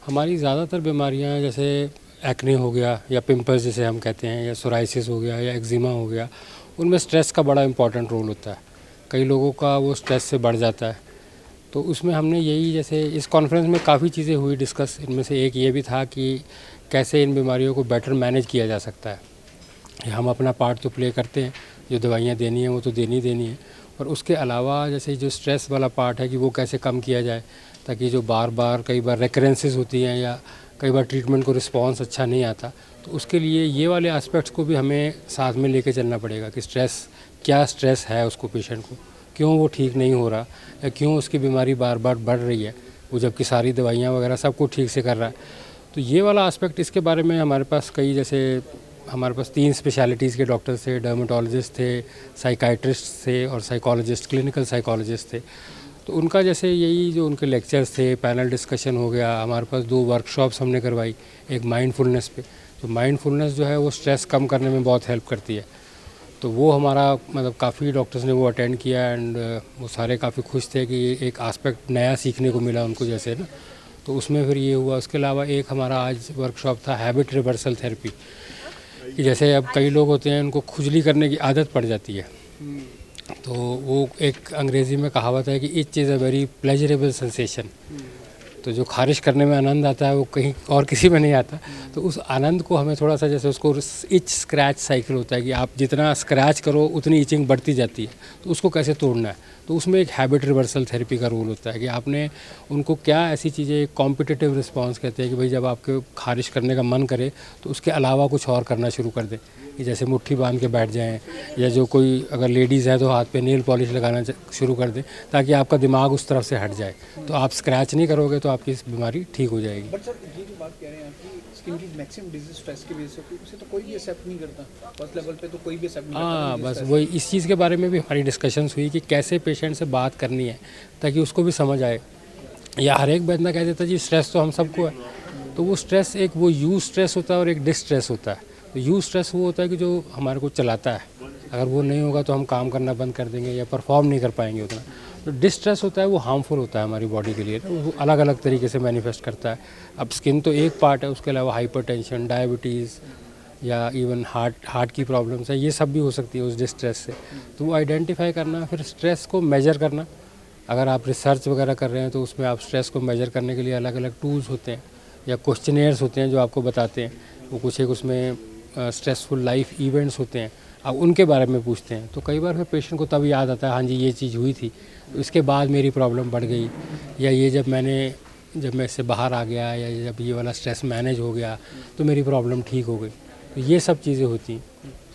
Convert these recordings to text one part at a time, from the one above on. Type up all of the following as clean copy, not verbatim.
हमारी ज़्यादातर बीमारियां जैसे एक्ने हो गया या पिंपल्स जिसे हम कहते हैं या सोराइसिस हो गया या एक्जिमा हो गया, उनमें स्ट्रेस का बड़ा इंपॉर्टेंट रोल होता है। कई लोगों का वो स्ट्रेस से बढ़ जाता है। तो उसमें हमने यही जैसे इस कॉन्फ्रेंस में काफ़ी चीज़ें हुई डिस्कस। इनमें से एक ये भी था कि कैसे इन बीमारियों को बेटर मैनेज किया जा सकता है। हम अपना पार्ट तो प्ले करते हैं, जो दवाइयाँ देनी हैं वो तो देनी है, और उसके अलावा जैसे जो स्ट्रेस वाला पार्ट है कि वो कैसे कम किया जाए, ताकि जो बार बार कई बार रेकरेंसेस होती हैं या कई बार ट्रीटमेंट को रिस्पॉन्स अच्छा नहीं आता, तो उसके लिए ये वाले एस्पेक्ट्स को भी हमें साथ में लेके चलना पड़ेगा कि क्या स्ट्रेस है उसको, पेशेंट को क्यों वो ठीक नहीं हो रहा या क्यों उसकी बीमारी बार बार बढ़ रही है, वो जबकि सारी दवाइयाँ वगैरह सब कुछ ठीक से कर रहा है। तो ये वाला एस्पेक्ट, इसके बारे में हमारे पास कई जैसे हमारे पास 3 स्पेशलिटीज़ के डॉक्टर्स थे, डर्मेटोलॉजिस्ट थे, साइकाइट्रिस्ट थे और साइकोलॉजिस्ट, क्लिनिकल साइकोलॉजिस्ट थे। तो उनका जैसे यही जो उनके लेक्चर्स थे, पैनल डिस्कशन हो गया, हमारे पास 2 वर्कशॉप्स हमने करवाई, एक माइंडफुलनेस पे। तो माइंडफुलनेस जो है वो स्ट्रेस कम करने में बहुत हेल्प करती है। तो वो हमारा मतलब काफ़ी डॉक्टर्स ने वो अटेंड किया एंड वो सारे काफ़ी खुश थे कि एक एस्पेक्ट नया सीखने को मिला उनको जैसे ना। तो उसमें फिर ये हुआ। उसके अलावा एक हमारा आज वर्कशॉप था हैबिट रिवर्सल थेरेपी, कि जैसे अब कई लोग होते हैं उनको खुजली करने की आदत पड़ जाती है। तो वो एक अंग्रेज़ी में कहावत है कि etch is a very pleasurable sensation. तो जो खारिश करने में आनंद आता है वो कहीं और किसी में नहीं आता। तो उस आनंद को हमें थोड़ा सा, जैसे उसको इच स्क्रैच साइकिल होता है कि आप जितना स्क्रैच करो उतनी इचिंग बढ़ती जाती है, तो उसको कैसे तोड़ना है। तो उसमें एक हैबिट रिवर्सल थेरेपी का रोल होता है कि आपने उनको क्या ऐसी चीज़ें, कॉम्पिटिटिव रिस्पॉन्स कहते हैं कि भाई जब आपके खारिश करने का मन करे तो उसके अलावा कुछ और करना शुरू कर दें, कि जैसे मुट्ठी बांध के बैठ जाएं, या जो कोई अगर लेडीज़ है तो हाथ पे नेल पॉलिश लगाना शुरू कर दें, ताकि आपका दिमाग उस तरफ से हट जाए। तो आप स्क्रैच नहीं करोगे तो आपकी बीमारी ठीक हो जाएगी। बट सर, ये जो बात कह रहे हैं आप कि स्किन की मैक्सिमम डिजीज स्ट्रेस की वजह से होती है, उसे तो कोई भी एक्सेप्ट नहीं करता। फर्स्ट लेवल पे तो कोई भी एक्सेप्ट नहीं करता। हाँ, बस वही इस चीज़ के बारे में भी हमारी डिस्कशंस हुई कि कैसे पेशेंट से बात करनी है ताकि उसको भी समझ आए। या हर एक बंदा कह देता जी स्ट्रेस तो हम सबको है। तो वो स्ट्रेस, एक वो यू स्ट्रेस होता है और एक डिस्ट्रेस होता है। तो यू स्ट्रेस वो होता है कि जो हमारे को चलाता है, अगर वो नहीं होगा तो हम काम करना बंद कर देंगे या परफॉर्म नहीं कर पाएंगे उतना। तो डिस्ट्रेस होता है वो हार्मफुल होता है हमारी बॉडी के लिए, वो अलग अलग तरीके से मैनिफेस्ट करता है। अब स्किन तो एक पार्ट है, उसके अलावा हाइपरटेंशन, डायबिटीज़ या इवन हार्ट की प्रॉब्लम्स है, ये सब भी हो सकती है उस डिस्ट्रेस से। तो वो आइडेंटिफाई करना, फिर स्ट्रेस को मेजर करना। अगर आप रिसर्च वगैरह कर रहे हैं तो उसमें आप स्ट्रेस को मेजर करने के लिए अलग अलग टूल्स होते हैं या क्वेश्चनेयर्स होते हैं जो आपको बताते हैं। वो कुछ एक उसमें स्ट्रेसफुल लाइफ इवेंट्स होते हैं, आप उनके बारे में पूछते हैं। तो कई बार फिर पेशेंट को तब याद आता है, हाँ जी ये चीज़ हुई थी, तो इसके बाद मेरी प्रॉब्लम बढ़ गई, या ये जब मैं इससे बाहर आ गया, या जब ये वाला स्ट्रेस मैनेज हो गया तो मेरी प्रॉब्लम ठीक हो गई। तो ये सब चीज़ें होती हैं।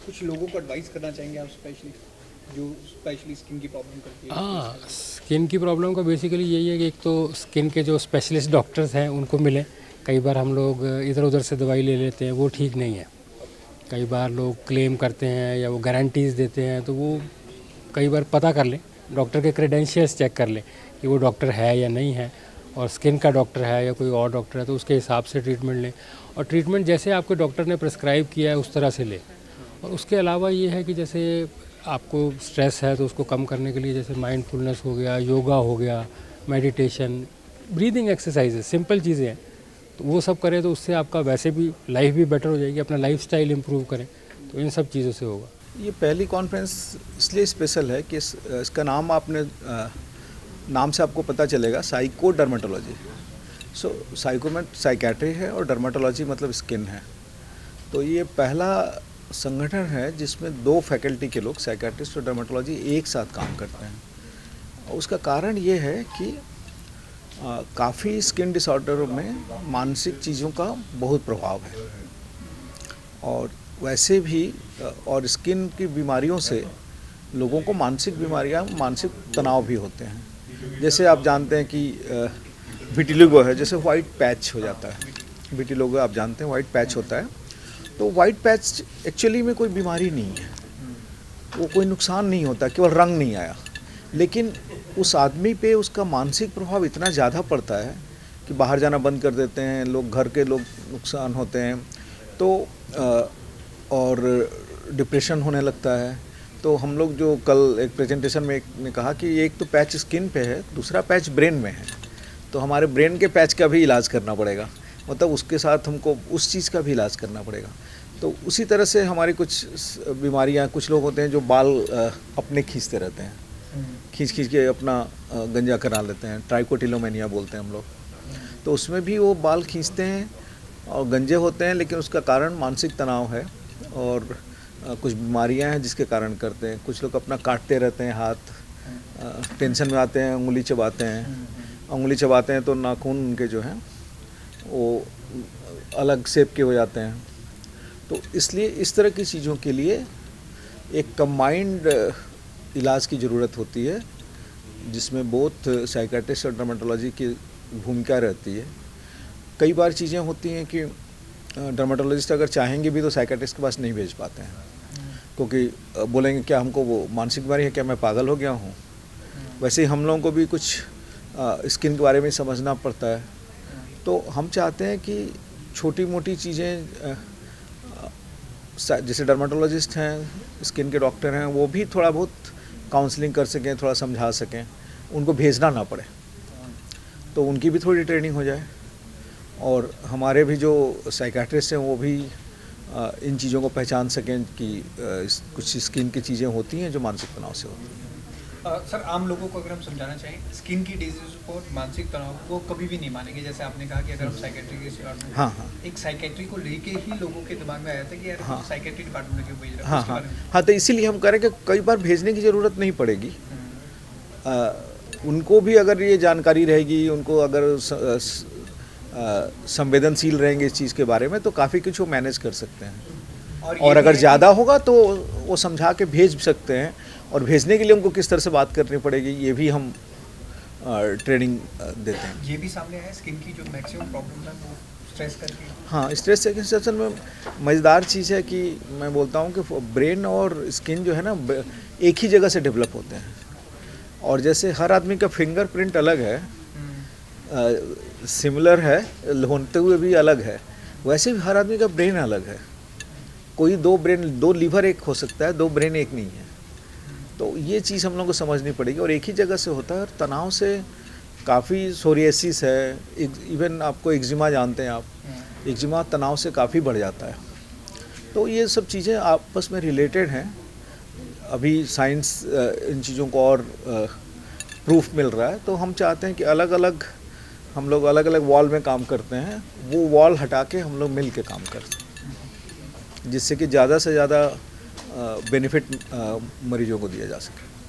कुछ लोगों को एडवाइस करना चाहेंगे आप, स्पेशली स्किन की प्रॉब्लम करती है? हाँ, स्किन की प्रॉब्लम का बेसिकली यही है कि एक तो स्किन के जो स्पेशलिस्ट डॉक्टर्स हैं उनको मिलें। कई बार हम लोग इधर उधर से दवाई ले लेते हैं, वो ठीक नहीं है। कई बार लोग क्लेम करते हैं या वो गारंटीज़ देते हैं, तो वो कई बार पता कर लें, डॉक्टर के क्रेडेंशियल्स चेक कर लें कि वो डॉक्टर है या नहीं है, और स्किन का डॉक्टर है या कोई और डॉक्टर है, तो उसके हिसाब से ट्रीटमेंट लें। और ट्रीटमेंट जैसे आपके डॉक्टर ने प्रिस्क्राइब किया है उस तरह से लें। और उसके अलावा ये है कि जैसे आपको स्ट्रेस है तो उसको कम करने के लिए जैसे माइंडफुलनेस हो गया, योगा हो गया, मेडिटेशन, ब्रीदिंग एक्सरसाइजेस, सिंपल चीज़ें हैं, तो वो सब करें तो उससे आपका वैसे भी लाइफ भी बेटर हो जाएगी। अपना लाइफस्टाइल इम्प्रूव करें तो इन सब चीज़ों से होगा। ये पहली कॉन्फ्रेंस इसलिए स्पेशल है कि इसका नाम नाम से आपको पता चलेगा, साइको डर्मेटोलॉजी। सो साइकेट्री है और डर्मेटोलॉजी मतलब स्किन है। तो ये पहला संगठन है जिसमें 2 फैकल्टी के लोग, साइकेट्रिस्ट और डर्मेटोलॉजी, एक साथ काम करते हैं। उसका कारण ये है कि काफ़ी स्किन डिसऑर्डर में मानसिक चीज़ों का बहुत प्रभाव है, और वैसे भी और स्किन की बीमारियों से लोगों को मानसिक बीमारियां, मानसिक तनाव भी होते हैं। जैसे आप जानते हैं कि विटिलिगो है, जैसे वाइट पैच हो जाता है। विटिलिगो आप जानते हैं, वाइट पैच होता है। तो वाइट पैच एक्चुअली में कोई बीमारी नहीं है, वो कोई नुकसान नहीं होता, केवल रंग नहीं आया। लेकिन उस आदमी पे उसका मानसिक प्रभाव इतना ज़्यादा पड़ता है कि बाहर जाना बंद कर देते हैं लोग, घर के लोग नुकसान होते हैं, तो और डिप्रेशन होने लगता है। तो हम लोग जो कल एक प्रेजेंटेशन में ने कहा कि एक तो पैच स्किन पे है, दूसरा पैच ब्रेन में है। तो हमारे ब्रेन के पैच का भी इलाज करना पड़ेगा, मतलब उसके साथ हमको उस चीज़ का भी इलाज करना पड़ेगा। तो उसी तरह से हमारी कुछ बीमारियां, कुछ लोग होते हैं जो बाल अपने खींचते रहते हैं, खींच के अपना गंजा करा लेते हैं, ट्राइकोटिलोमेनिया बोलते हैं हम लोग। तो उसमें भी वो बाल खींचते हैं और गंजे होते हैं, लेकिन उसका कारण मानसिक तनाव है और कुछ बीमारियां हैं जिसके कारण करते हैं। कुछ लोग अपना काटते रहते हैं हाथ, टेंशन में आते हैं, उंगली चबाते हैं, उंगली चबाते हैं तो नाखून उनके जो हैं वो अलग शेप के हो जाते हैं। तो इसलिए इस तरह की चीज़ों के लिए एक कंबाइंड इलाज की ज़रूरत होती है, जिसमें बोथ साइकियाट्रिस्ट और डर्मेटोलॉजी की भूमिका रहती है। कई बार चीज़ें होती हैं कि डर्मेटोलॉजिस्ट अगर चाहेंगे भी तो साइकियाट्रिस्ट के पास नहीं भेज पाते हैं, क्योंकि बोलेंगे क्या हमको वो मानसिक बीमारी है, क्या मैं पागल हो गया हूँ। वैसे ही हम लोगों को भी कुछ स्किन के बारे में समझना पड़ता है। तो हम चाहते हैं कि छोटी मोटी चीज़ें, जैसे डर्मेटोलॉजिस्ट हैं, स्किन के डॉक्टर हैं, वो भी थोड़ा बहुत काउंसलिंग कर सकें, थोड़ा समझा सकें, उनको भेजना ना पड़े, तो उनकी भी थोड़ी ट्रेनिंग हो जाए। और हमारे भी जो साइकियाट्रिस्ट हैं वो भी इन चीज़ों को पहचान सकें कि कुछ स्किन की चीज़ें होती हैं जो मानसिक तनाव से होती हैं। सर, आम लोगों को अगर हम समझाना चाहें स्किन की डिजीज को, मानसिक तनाव को कभी भी नहीं मानेंगे। जैसे आपने कहा कि अगर हम साइकेट्री के डिपार्टमेंट, हाँ, एक साइकेट्री को लेके ही लोगों के दिमाग में आया था कि यार साइकेट्री डिपार्टमेंट में क्यों भेज रहे हैं। हाँ, तो इसीलिए हम कह रहे हैं कि कई बार भेजने की ज़रूरत नहीं पड़ेगी। उनको भी अगर ये जानकारी रहेगी, उनको अगर संवेदनशील रहेंगे इस चीज़ के बारे में, तो काफ़ी कुछ वो मैनेज कर सकते हैं। और अगर ज़्यादा होगा तो वो समझा के भेज सकते हैं, और भेजने के लिए उनको किस तरह से बात करनी पड़ेगी ये भी हम ट्रेनिंग देते हैं। ये भी सामने आया स्किन की जो मैक्सिमम प्रॉब्लम है वो स्ट्रेस करके। हाँ, स्ट्रेस से असल में मज़ेदार चीज़ है कि मैं बोलता हूँ कि ब्रेन और स्किन जो है ना एक ही जगह से डेवलप होते हैं। और जैसे हर आदमी का फिंगरप्रिंट अलग है, सिमिलर है होते हुए भी अलग है, वैसे भी हर आदमी का ब्रेन अलग है। कोई दो लीवर एक हो सकता है, दो ब्रेन एक नहीं है। तो ये चीज़ हम लोगों को समझनी पड़ेगी। और एक ही जगह से होता है, और तनाव से काफ़ी सोरियासिस है, इवन आपको एक्जिमा जानते हैं आप, एक्जिमा तनाव से काफ़ी बढ़ जाता है। तो ये सब चीज़ें आपस में रिलेटेड हैं। अभी साइंस इन चीज़ों को और प्रूफ मिल रहा है। तो हम चाहते हैं कि हम लोग अलग अलग वॉल में काम करते हैं, वो वॉल हटा के हम लोग मिल के काम करते हैं, जिससे कि ज़्यादा से ज़्यादा बेनिफिट मरीजों को दिया जा सके।